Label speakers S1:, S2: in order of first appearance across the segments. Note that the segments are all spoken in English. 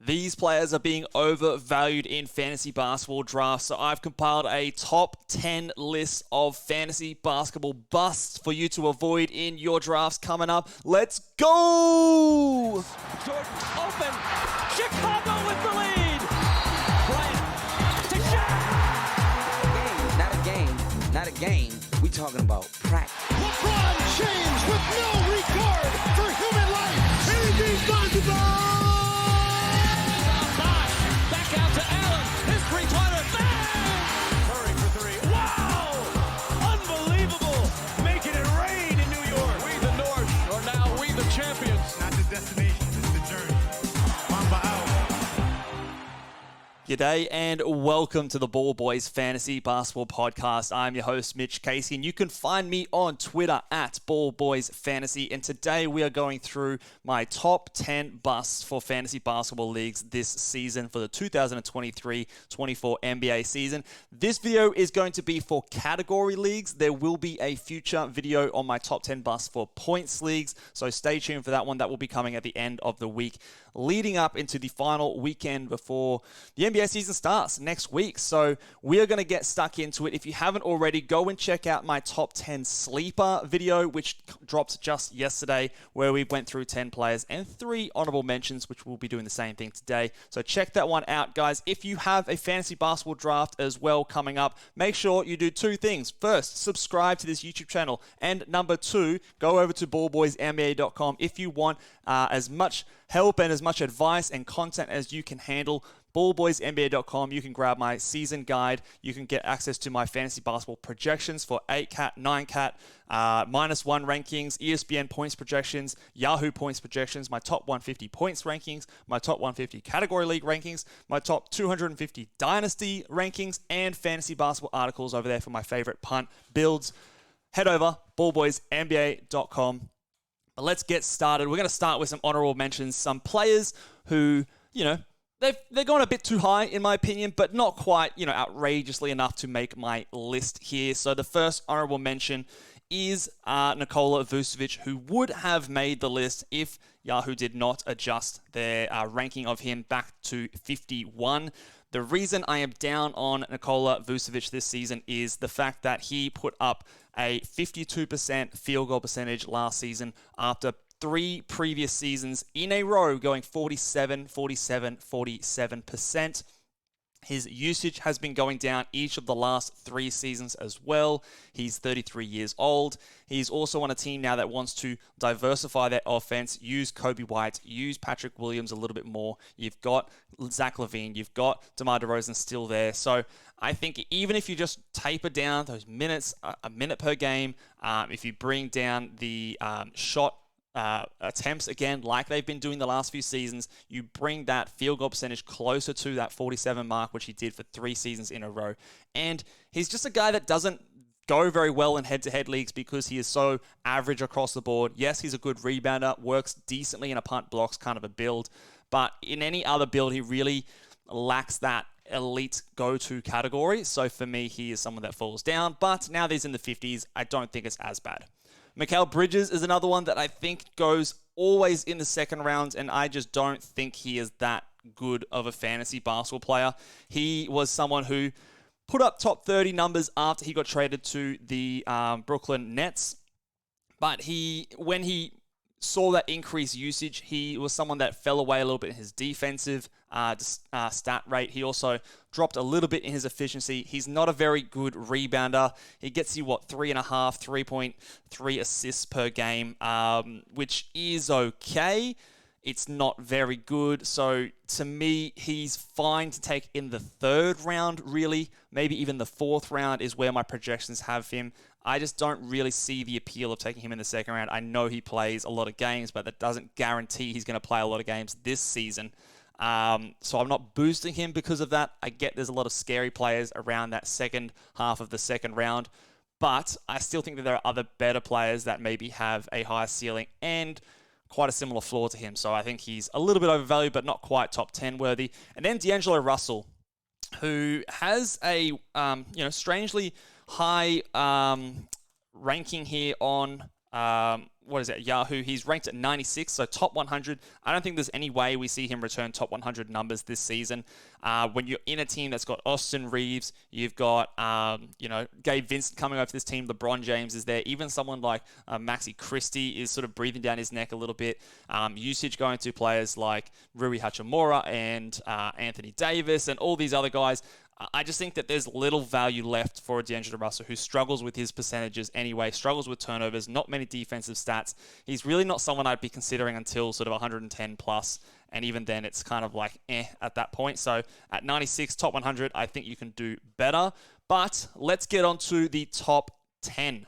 S1: These players are being overvalued in fantasy basketball drafts, so I've compiled a top 10 list of fantasy basketball busts for you to avoid in your drafts coming up. Let's go!
S2: Jordan open. Chicago with the lead. Bryant to Shaq.
S3: Not a game. We talking about practice.
S4: LeBron James with no regard for human life. AD finds the ball.
S2: Back out to Allen. His three-pointer. Bang! Curry for three. Wow! Unbelievable. Making it rain in New York. We the North are now we the champions.
S4: Not the destination, it's the journey. Mamba out.
S1: G'day and welcome to the Ball Boys Fantasy Basketball Podcast. I'm your host, Mitch Casey, and you can find me on Twitter at Ball Boys Fantasy. And today we are going through my top 10 busts for fantasy basketball leagues this season for the 2023-24 NBA season. This video is going to be for category leagues. There will be a future video on my top 10 busts for points leagues, so stay tuned for that one. That will be coming at the end of the week, leading up into the final weekend before the NBA season starts next week. So we are going to get stuck into it. If you haven't already, go and check out my top 10 sleeper video, which dropped just yesterday, where we went through 10 players and 3 honorable mentions, which we'll be doing the same thing today. So check that one out, guys. If you have a fantasy basketball draft as well coming up, make sure you do 2 things. First, subscribe to this YouTube channel. And number 2, go over to ballboysnba.com if you want as much help and as much advice and content as you can handle. ballboysnba.com. You can grab my season guide. You can get access to my fantasy basketball projections for 8-cat, 9-cat, -1 rankings, ESPN points projections, Yahoo points projections, my top 150 points rankings, my top 150 category league rankings, my top 250 dynasty rankings, and fantasy basketball articles over there for my favorite punt builds. Head over, ballboysnba.com. But let's get started. We're going to start with some honorable mentions, some players who, they're going a bit too high, in my opinion, but not quite, outrageously enough to make my list here. So the first honorable mention is Nikola Vucevic, who would have made the list if Yahoo did not adjust their ranking of him back to 51. The reason I am down on Nikola Vucevic this season is the fact that he put up a 52% field goal percentage last season after 3 previous seasons in a row going 47, 47, 47%. His usage has been going down each of the last 3 seasons as well. He's 33 years old. He's also on a team now that wants to diversify their offense, use Kobe White, use Patrick Williams a little bit more. You've got Zach LaVine, you've got DeMar DeRozan still there. So I think even if you just taper down those minutes, a minute per game, if you bring down the shot attempts again, like they've been doing the last few seasons, you bring that field goal percentage closer to that 47 mark, which he did for 3 seasons in a row. And he's just a guy that doesn't go very well in head-to-head leagues because he is so average across the board. Yes, he's a good rebounder, works decently in a punt blocks kind of a build, but in any other build, he really lacks that elite go-to category. So for me, he is someone that falls down, but now that he's in the 50s, I don't think it's as bad. Mikal Bridges is another one that I think goes always in the second round, and I just don't think he is that good of a fantasy basketball player. He was someone who put up top 30 numbers after he got traded to the Brooklyn Nets, but when he saw that increased usage, he was someone that fell away a little bit in his defensive stat rate. He also dropped a little bit in his efficiency. He's not a very good rebounder. He gets you, 3.3 assists per game, which is okay. It's not very good. So to me, he's fine to take in the 3rd round, really. Maybe even the 4th round is where my projections have him. I just don't really see the appeal of taking him in the 2nd round. I know he plays a lot of games, but that doesn't guarantee he's going to play a lot of games this season. So I'm not boosting him because of that. I get there's a lot of scary players around that second half of the 2nd round, but I still think that there are other better players that maybe have a higher ceiling and quite a similar floor to him. So I think he's a little bit overvalued, but not quite top 10 worthy. And then D'Angelo Russell, who has a strangely high ranking here on what is it, Yahoo, he's ranked at 96, so top 100. I don't think there's any way we see him return top 100 numbers this season. When you're in a team that's got Austin Reeves, you've got, Gabe Vincent coming over to this team, LeBron James is there, even someone like Maxi Christie is sort of breathing down his neck a little bit. Usage going to players like Rui Hachimura and Anthony Davis and all these other guys. I just think that there's little value left for D'Angelo Russell, who struggles with his percentages anyway, struggles with turnovers, not many defensive stats. He's really not someone I'd be considering until sort of 110 plus, and even then it's kind of like at that point. So at 96, top 100, I think you can do better. But let's get on to the top 10.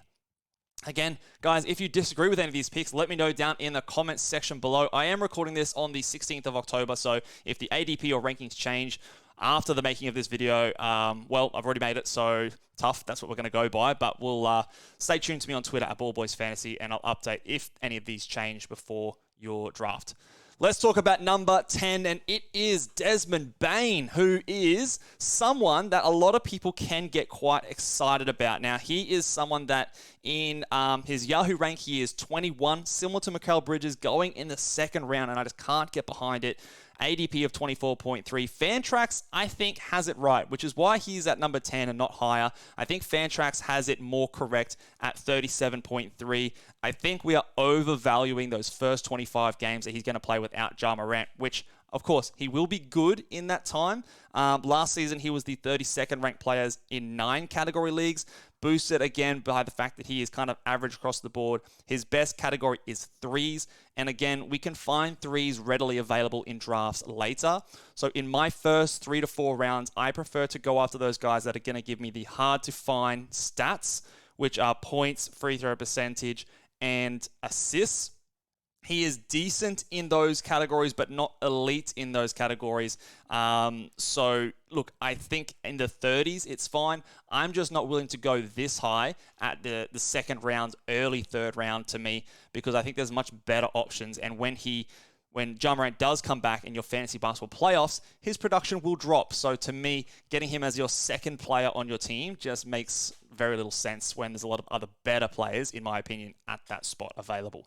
S1: Again, guys, if you disagree with any of these picks, let me know down in the comments section below. I am recording this on the 16th of October, so if the ADP or rankings change after the making of this video, well, I've already made it, so tough. That's what we're going to go by. But we'll stay tuned to me on Twitter at BallBoysFantasy, and I'll update if any of these change before your draft. Let's talk about number 10, and it is Desmond Bane, who is someone that a lot of people can get quite excited about. Now, he is someone that in his Yahoo rank, he is 21, similar to Mikal Bridges, going in the second round, and I just can't get behind it. ADP of 24.3. Fantrax, I think, has it right, which is why he's at number 10 and not higher. I think Fantrax has it more correct at 37.3. I think we are overvaluing those first 25 games that he's going to play without Ja Morant, which, of course, he will be good in that time. Last season, he was the 32nd ranked players in 9 category leagues, boosted again by the fact that he is kind of average across the board. His best category is threes. And again, we can find threes readily available in drafts later. So in my first 3 to 4 rounds, I prefer to go after those guys that are going to give me the hard to find stats, which are points, free throw percentage, and assists. He is decent in those categories, but not elite in those categories. So, look, I think in the 30s, it's fine. I'm just not willing to go this high at the second round, early third round to me, because I think there's much better options. And when Ja Morant does come back in your fantasy basketball playoffs, his production will drop. So to me, getting him as your second player on your team just makes very little sense when there's a lot of other better players, in my opinion, at that spot available.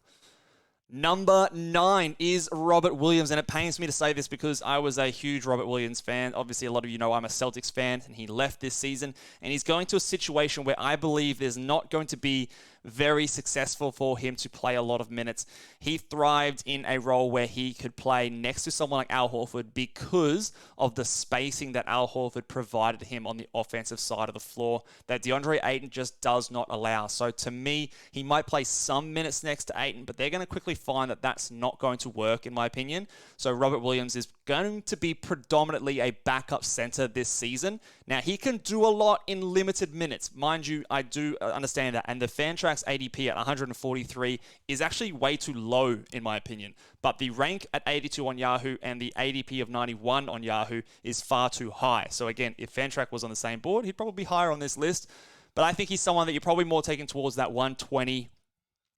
S1: Number 9 is Robert Williams, and it pains me to say this because I was a huge Robert Williams fan. Obviously, a lot of you know I'm a Celtics fan, and he left this season, and he's going to a situation where I believe there's not going to be very successful for him to play a lot of minutes. He thrived in a role where he could play next to someone like Al Horford because of the spacing that Al Horford provided him on the offensive side of the floor that DeAndre Ayton just does not allow. So to me, he might play some minutes next to Ayton, but they're going to quickly find that that's not going to work, in my opinion. So Robert Williams is going to be predominantly a backup center this season. Now, he can do a lot in limited minutes. Mind you, I do understand that. And the Fantrax ADP at 143 is actually way too low, in my opinion. But the rank at 82 on Yahoo and the ADP of 91 on Yahoo is far too high. So again, if Fantrax was on the same board, he'd probably be higher on this list. But I think he's someone that you're probably more taking towards that 120,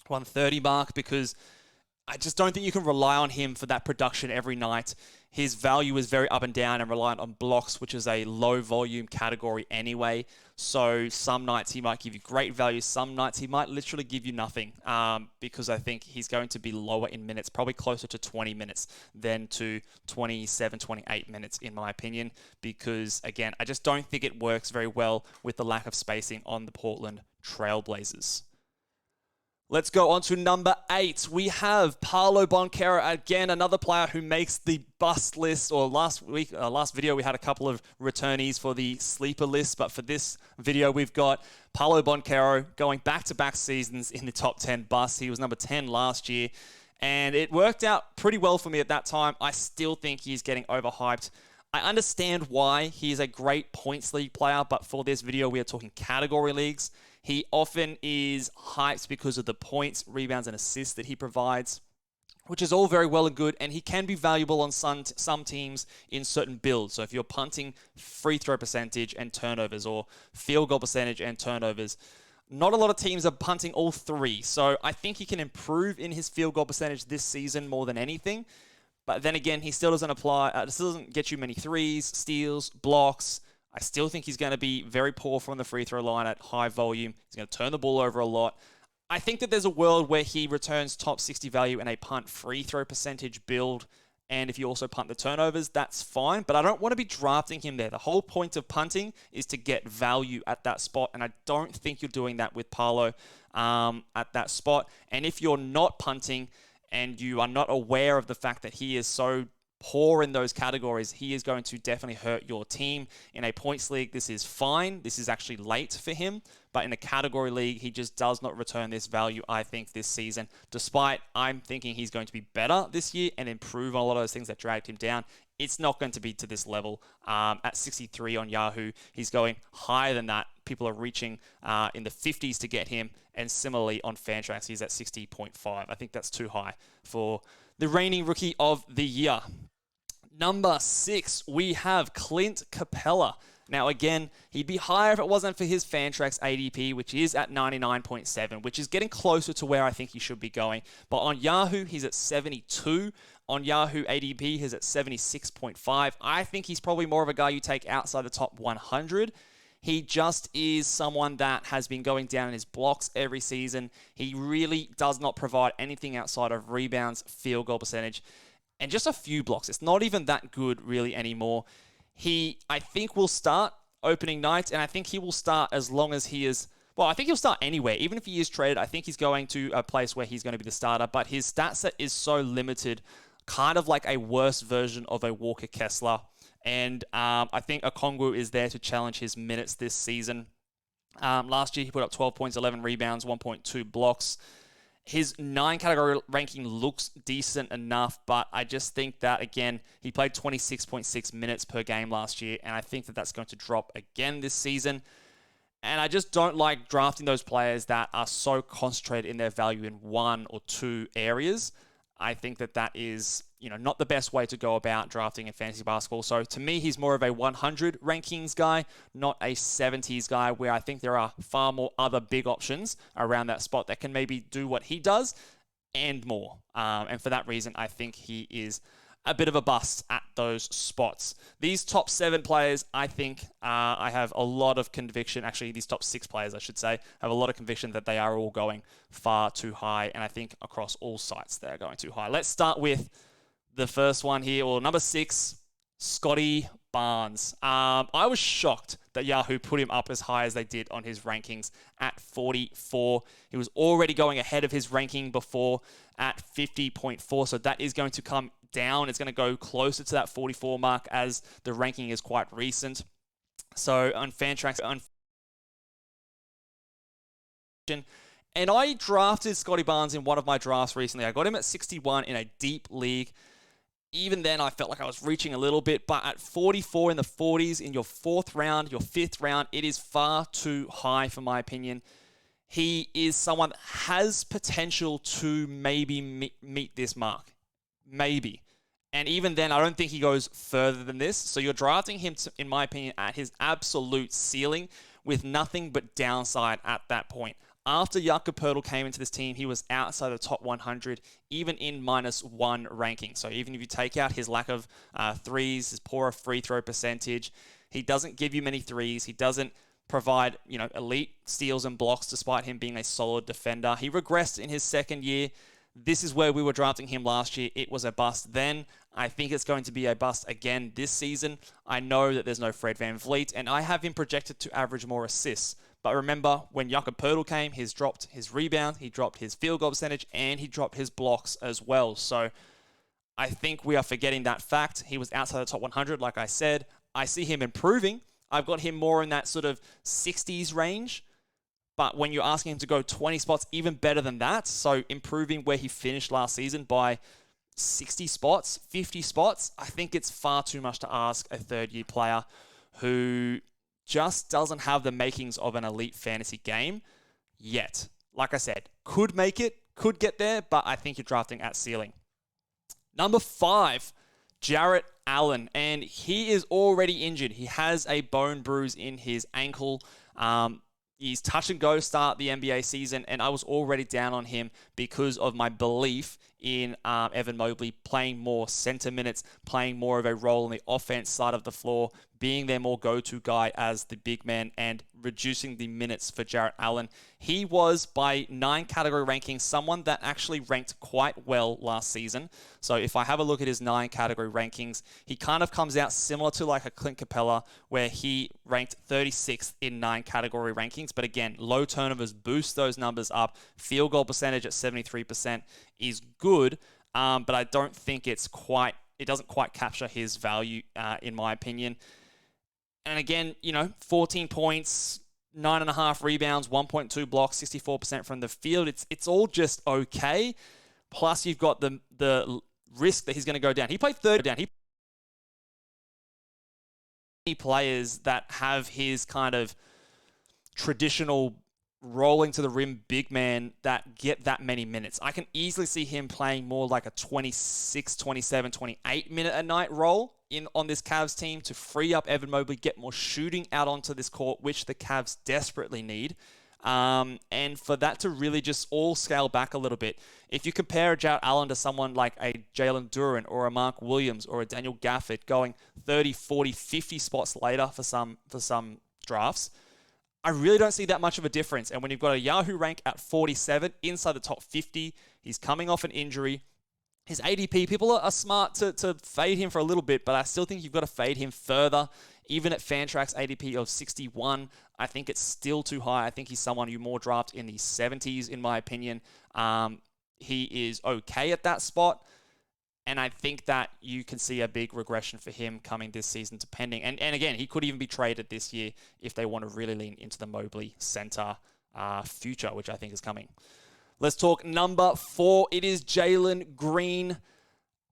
S1: 130 mark, because I just don't think you can rely on him for that production every night. His value is very up and down and reliant on blocks, which is a low volume category anyway. So some nights he might give you great value. Some nights he might literally give you nothing, because I think he's going to be lower in minutes, probably closer to 20 minutes than to 27, 28 minutes, in my opinion, because again, I just don't think it works very well with the lack of spacing on the Portland Trailblazers. Let's go on to number 8. We have Paolo Banchero, again, another player who makes the bust list. Or last video, we had a couple of returnees for the sleeper list. But for this video, we've got Paolo Banchero going back-to-back seasons in the top 10 bust. He was number 10 last year. And it worked out pretty well for me at that time. I still think he's getting overhyped. I understand why. He's a great points league player. But for this video, we are talking category leagues. He often is hyped because of the points, rebounds, and assists that he provides, which is all very well and good, and he can be valuable on some teams in certain builds. So if you're punting free throw percentage and turnovers, or field goal percentage and turnovers, not a lot of teams are punting all three. So I think he can improve in his field goal percentage this season more than anything. But then again, he still doesn't get you many threes, steals, blocks. I still think he's going to be very poor from the free throw line at high volume. He's going to turn the ball over a lot. I think that there's a world where he returns top 60 value in a punt free throw percentage build. And if you also punt the turnovers, that's fine. But I don't want to be drafting him there. The whole point of punting is to get value at that spot. And I don't think you're doing that with Paolo at that spot. And if you're not punting and you are not aware of the fact that he is so poor in those categories, he is going to definitely hurt your team. In a points league, this is fine. This is actually late for him. But in a category league, he just does not return this value, I think, this season. Despite I'm thinking he's going to be better this year and improve on a lot of those things that dragged him down, it's not going to be to this level. At 63 on Yahoo, he's going higher than that. People are reaching in the 50s to get him. And similarly on Fantrax, he's at 60.5. I think that's too high for the reigning rookie of the year. Number 6, we have Clint Capela. Now, again, he'd be higher if it wasn't for his Fantrax ADP, which is at 99.7, which is getting closer to where I think he should be going. But on Yahoo, he's at 72. On Yahoo ADP, he's at 76.5. I think he's probably more of a guy you take outside the top 100. He just is someone that has been going down in his blocks every season. He really does not provide anything outside of rebounds, field goal percentage, and just a few blocks. It's not even that good really anymore. He, I think, will start opening night, and I think he will start as long as he is... Well, I think he'll start anywhere. Even if he is traded, I think he's going to a place where he's going to be the starter, but his stat set is so limited, kind of like a worse version of a Walker Kessler. And I think Okongwu is there to challenge his minutes this season. Last year, he put up 12 points, 11 rebounds, 1.2 blocks. His 9-category ranking looks decent enough, but I just think that, again, he played 26.6 minutes per game last year, and I think that that's going to drop again this season. And I just don't like drafting those players that are so concentrated in their value in one or two areas. I think that that is, not the best way to go about drafting in fantasy basketball. So to me, he's more of a 100 rankings guy, not a 70s guy, where I think there are far more other big options around that spot that can maybe do what he does and more. And for that reason, I think he is a bit of a bust at those spots. These top 7 players, I think I have a lot of conviction. Actually, these top 6 players, I should say, have a lot of conviction that they are all going far too high. And I think across all sites, they're going too high. Let's start with the first one here, or number 6, Scotty Barnes. I was shocked that Yahoo put him up as high as they did on his rankings at 44. He was already going ahead of his ranking before at 50.4, so that is going to come down. It's going to go closer to that 44 mark as the ranking is quite recent. So on Fantrax, and I drafted Scotty Barnes in one of my drafts recently. I got him at 61 in a deep league. Even then, I felt like I was reaching a little bit, but at 44 in the 40s in your 4th round, your 5th round, it is far too high for my opinion. He is someone that has potential to maybe meet this mark. Maybe. And even then, I don't think he goes further than this. So you're drafting him, in my opinion, at his absolute ceiling with nothing but downside at that point. After Yahoo came into this team, he was outside the top 100, even in -1 ranking. So even if you take out his lack of threes, his poorer free throw percentage, he doesn't give you many threes. He doesn't provide, elite steals and blocks despite him being a solid defender. He regressed in his second year. This is where we were drafting him last year. It was a bust then. I think it's going to be a bust again this season. I know that there's no Fred VanVleet, and I have him projected to average more assists. But remember, when Yahoo came, he's dropped his rebound, he dropped his field goal percentage, and he dropped his blocks as well. So I think we are forgetting that fact. He was outside the top 100, like I said. I see him improving. I've got him more in that sort of 60s range. But when you're asking him to go 20 spots, even better than that, so improving where he finished last season by 60 spots, 50 spots, I think it's far too much to ask a third-year player who just doesn't have the makings of an elite fantasy game yet. Like I said, could make it, could get there, but I think you're drafting at ceiling. Number 5, Jarrett Allen, and he is already injured. He has a bone bruise in his ankle. He's touch and go start the NBA season, and I was already down on him because of my belief in Evan Mobley playing more center minutes, playing more of a role in the offense side of the floor, being their more go-to guy as the big man, and reducing the minutes for Jarrett Allen. He was, by 9 category rankings, someone that actually ranked quite well last season. So if I have a look at his 9 category rankings, he kind of comes out similar to like a Clint Capela, where he ranked 36th in 9 category rankings. But again, low turnovers boost those numbers up. Field goal percentage at 73% is good, but I don't think it doesn't quite capture his value, in my opinion. And again, 14 points, 9.5 rebounds, 1.2 blocks, 64% from the field. It's all just okay. Plus, you've got the risk that he's going to go down. He played third down. He players that have his kind of traditional rolling to the rim big man that get that many minutes. I can easily see him playing more like a 26, 27, 28 minute a night role on this Cavs team to free up Evan Mobley, get more shooting out onto this court, which the Cavs desperately need. And for that to really just all scale back a little bit. If you compare Jarrett Allen to someone like a Jalen Duren or a Mark Williams or a Daniel Gafford going 30, 40, 50 spots later for some drafts, I really don't see that much of a difference. And when you've got a Yahoo rank at 47, inside the top 50, he's coming off an injury. His ADP, people are smart to fade him for a little bit, but I still think you've got to fade him further. Even at Fantrax ADP of 61, I think it's still too high. I think he's someone you more draft in the 70s, in my opinion. He is okay at that spot. And I think that you can see a big regression for him coming this season, depending. And again, he could even be traded this year if they want to really lean into the Mobley center future, which I think is coming. Let's talk number 4. It is Jalen Green.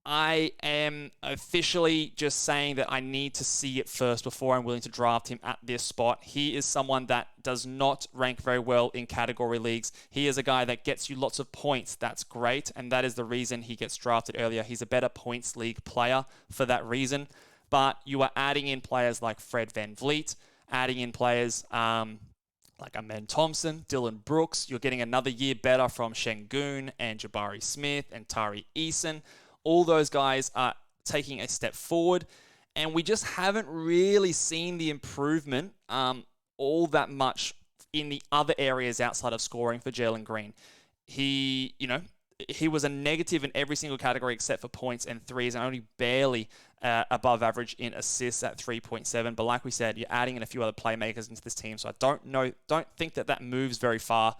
S1: I am officially just saying that I need to see it first before I'm willing to draft him at this spot. He is someone that does not rank very well in category leagues. He is a guy that gets you lots of points. That's great, and that is the reason he gets drafted earlier. He's a better points league player for that reason. But you are adding in players like Fred VanVleet, adding in players like Amen Thompson, Dylan Brooks. You're getting another year better from Şengün and Jabari Smith and Tari Eason. All those guys are taking a step forward, and we just haven't really seen the improvement all that much in the other areas outside of scoring for Jalen Green. He was a negative in every single category except for points and threes, and only barely above average in assists at 3.7. But like we said, you're adding in a few other playmakers into this team, so I don't think that moves very far.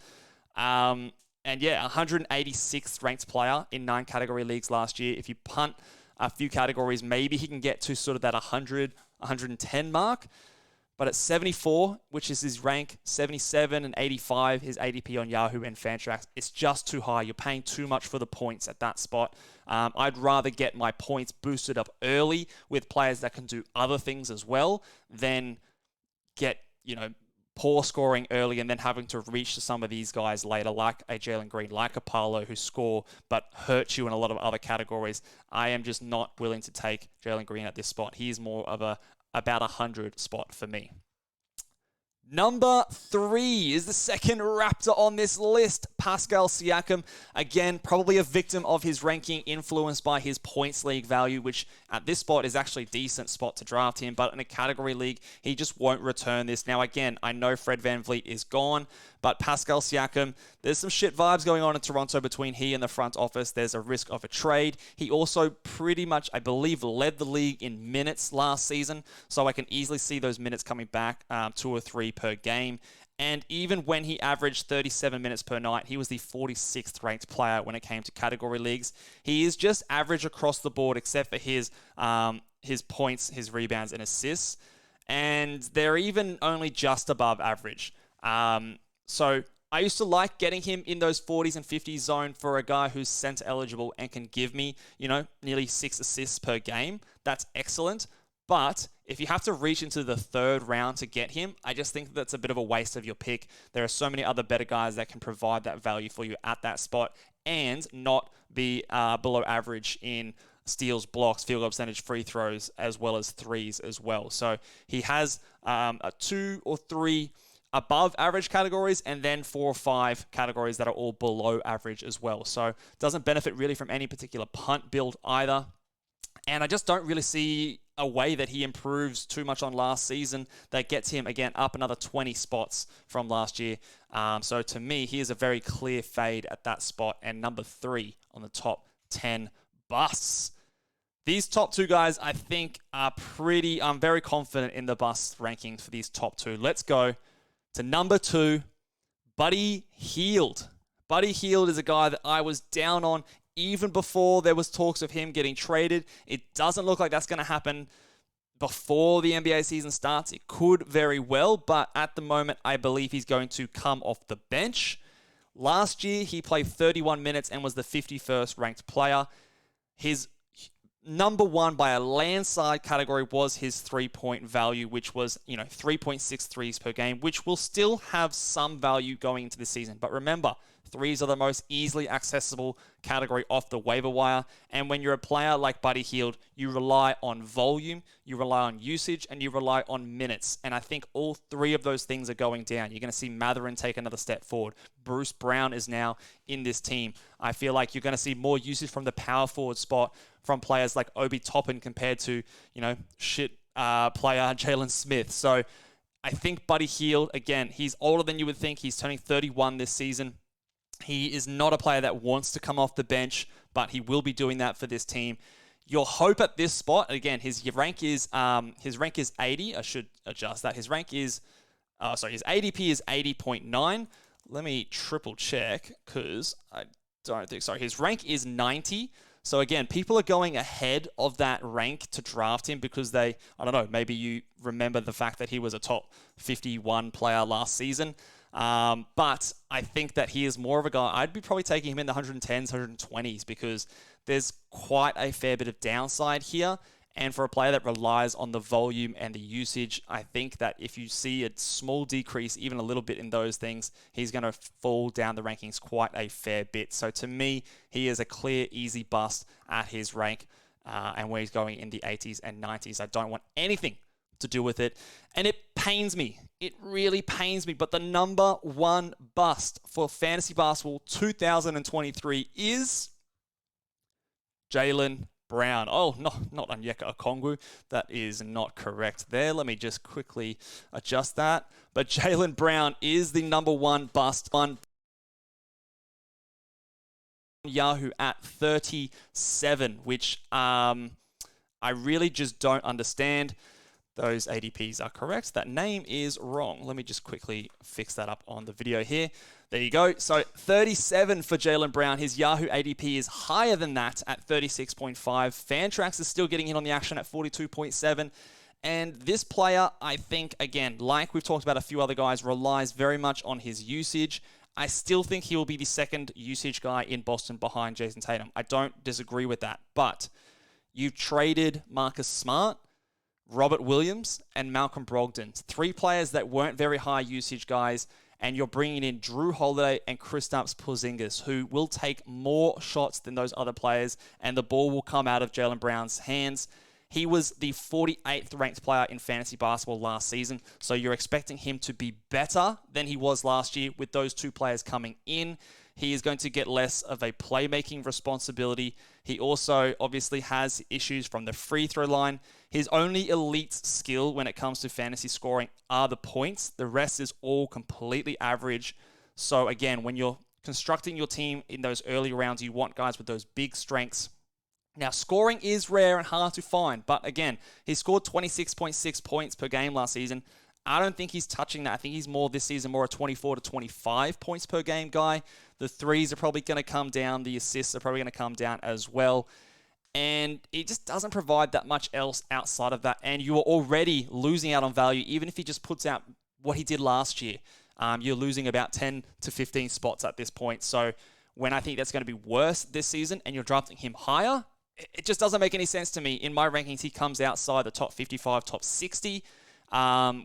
S1: And yeah, 186th ranked player in 9 category leagues last year. If you punt a few categories, maybe he can get to sort of that 100, 110 mark. But at 74, which is his rank, 77 and 85, his ADP on Yahoo and Fantrax, it's just too high. You're paying too much for the points at that spot. I'd rather get my points boosted up early with players that can do other things as well than get, poor scoring early and then having to reach to some of these guys later, like a Jalen Green, like a Paolo, who score but hurt you in a lot of other categories. I am just not willing to take Jalen Green at this spot. He's more of about 100 spot for me. Number 3 is the second Raptor on this list, Pascal Slakam. Again, probably a victim of his ranking, influenced by his points league value, which at this spot is actually a decent spot to draft him. But in a category league, he just won't return this. Now, again, I know Fred VanVleet is gone, but Pascal Slakam, there's some shit vibes going on in Toronto between he and the front office. There's a risk of a trade. He also pretty much, I believe, led the league in minutes last season. So I can easily see those minutes coming back, 2 or 3 per game. And even when he averaged 37 minutes per night, he was the 46th ranked player when it came to category leagues. He is just average across the board except for his points, his rebounds, and assists. And they're even only just above average. So I used to like getting him in those 40s and 50s zone for a guy who's center eligible and can give me, nearly 6 assists per game. That's excellent. But if you have to reach into the 3rd round to get him, I just think that's a bit of a waste of your pick. There are so many other better guys that can provide that value for you at that spot and not be below average in steals, blocks, field goal percentage, free throws, as well as threes as well. So he has a 2 or 3 above average categories and then 4 or 5 categories that are all below average as well. So doesn't benefit really from any particular punt build either. And I just don't really see a way that he improves too much on last season that gets him, again, up another 20 spots from last year. So to me, he is a very clear fade at that spot, and number 3 on the top 10 busts. These top 2 guys, I think, are I'm very confident in the bust rankings for these top 2. Let's go to number 2, Buddy Hield. Buddy Hield is a guy that I was down on even before there was talks of him getting traded. It doesn't look like that's going to happen before the NBA season starts. It could very well, but at the moment, I believe he's going to come off the bench. Last year, he played 31 minutes and was the 51st ranked player. His number 1 by a landslide category was his three-point value, which was 3.6 threes per game, which will still have some value going into the season. But remember, threes are the most easily accessible category off the waiver wire. And when you're a player like Buddy Hield, you rely on volume, you rely on usage, and you rely on minutes. And I think all 3 of those things are going down. You're going to see Matherin take another step forward. Bruce Brown is now in this team. I feel like you're going to see more usage from the power forward spot from players like Obi Toppin compared to, player Jalen Smith. So I think Buddy Hield, again, he's older than you would think. He's turning 31 this season. He is not a player that wants to come off the bench, but he will be doing that for this team. Your hope at this spot, again, his rank is 80. I should adjust that. His ADP is 80.9. Let me triple check because I don't think, his rank is 90. So again, people are going ahead of that rank to draft him because maybe you remember the fact that he was a top 51 player last season. But I think that he is more of a guy, I'd be probably taking him in the 110s, 120s because there's quite a fair bit of downside here. And for a player that relies on the volume and the usage, I think that if you see a small decrease, even a little bit in those things, he's going to fall down the rankings quite a fair bit. So to me, he is a clear, easy bust at his rank. And where he's going in the 80s and 90s, I don't want anything to do with it. And it pains me. It really pains me. But the number 1 bust for fantasy basketball 2023 is Jaylen Brown. Oh, no, not Onyeka Okongwu. That is not correct there. Let me just quickly adjust that. But Jaylen Brown is the number 1 bust on Yahoo at 37, which I really just don't understand. Those ADPs are correct. That name is wrong. Let me just quickly fix that up on the video here. There you go. So 37 for Jaylen Brown. His Yahoo ADP is higher than that at 36.5. Fantrax is still getting in on the action at 42.7. And this player, I think, again, like we've talked about a few other guys, relies very much on his usage. I still think he will be the second usage guy in Boston behind Jason Tatum. I don't disagree with that. But you've traded Marcus Smart, Robert Williams, and Malcolm Brogdon. 3 players that weren't very high usage guys, and you're bringing in Drew Holiday and Kristaps Porzingis, who will take more shots than those other players, and the ball will come out of Jaylen Brown's hands. He was the 48th ranked player in fantasy basketball last season, so you're expecting him to be better than he was last year with those 2 players coming in. He is going to get less of a playmaking responsibility. He also obviously has issues from the free throw line. His only elite skill when it comes to fantasy scoring are the points. The rest is all completely average. So again, when you're constructing your team in those early rounds, you want guys with those big strengths. Now, scoring is rare and hard to find, but again, he scored 26.6 points per game last season. I don't think he's touching that. I think he's more this season, more a 24 to 25 points per game guy. The threes are probably going to come down. The assists are probably going to come down as well. And he just doesn't provide that much else outside of that. And you are already losing out on value, even if he just puts out what he did last year. You're losing about 10 to 15 spots at this point. So when I think that's going to be worse this season and you're drafting him higher, it just doesn't make any sense to me. In my rankings, he comes outside the top 55, top 60.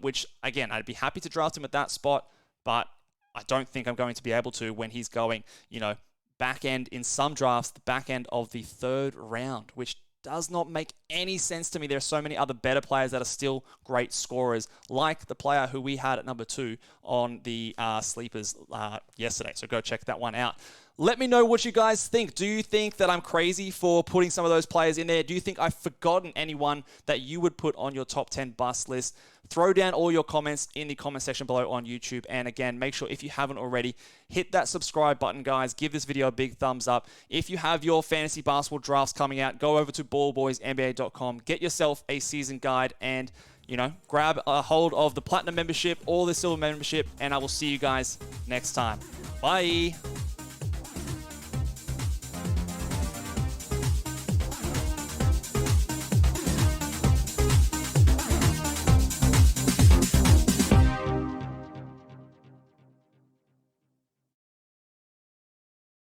S1: Which, again, I'd be happy to draft him at that spot, but I don't think I'm going to be able to when he's going, back end in some drafts, the back end of the 3rd round, which does not make any sense to me. There are so many other better players that are still great scorers, like the player who we had at number 2 on the Sleepers yesterday. So go check that one out. Let me know what you guys think. Do you think that I'm crazy for putting some of those players in there? Do you think I've forgotten anyone that you would put on your top 10 bust list? Throw down all your comments in the comment section below on YouTube. And again, make sure if you haven't already, hit that subscribe button, guys. Give this video a big thumbs up. If you have your fantasy basketball drafts coming out, go over to ballboysnba.com. Get yourself a season guide and, grab a hold of the platinum membership or the silver membership. And I will see you guys next time. Bye.